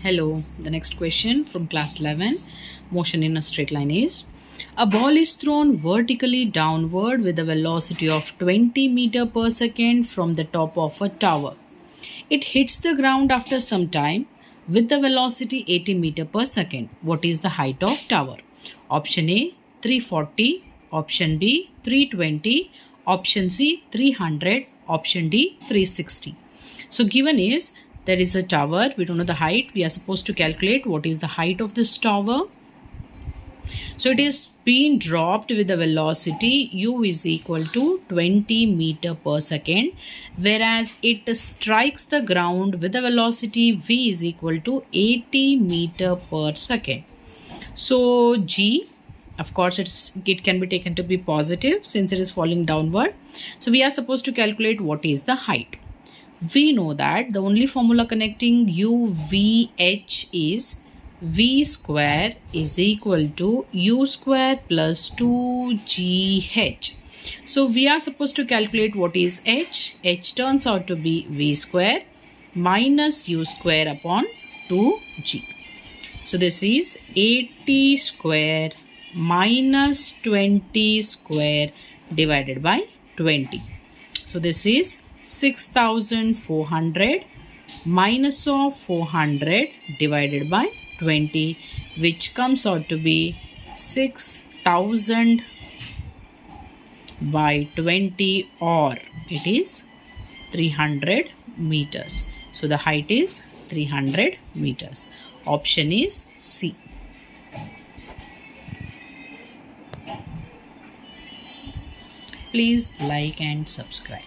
Hello, the next question from class 11, motion in a straight line is, a ball is thrown vertically downward with a velocity of 20 meter per second from the top of a tower. It hits the ground after some time with the velocity 80 meter per second. What is the height of tower? Option A 340, option B 320, option C 300, option D 360. So given is there is a tower, we don't know the height, we are supposed to calculate what is the height of this tower. So it is being dropped with the velocity u is equal to 20 meter per second, whereas it strikes the ground with the velocity v is equal to 80 meter per second. So g, of course it can be taken to be positive since it is falling downward. So we are supposed to calculate what is the height. We know that the only formula connecting u, v, h is v square is equal to u square plus 2gh. So we are supposed to calculate what is h. H turns out to be v square minus u square upon 2g. So this is 80 square minus 20 square divided by 20. So this is 6400 minus of 400 divided by 20, which comes out to be 6000 by 20, or it is 300 meters. So the height is 300 meters. Option is C. Please like and subscribe.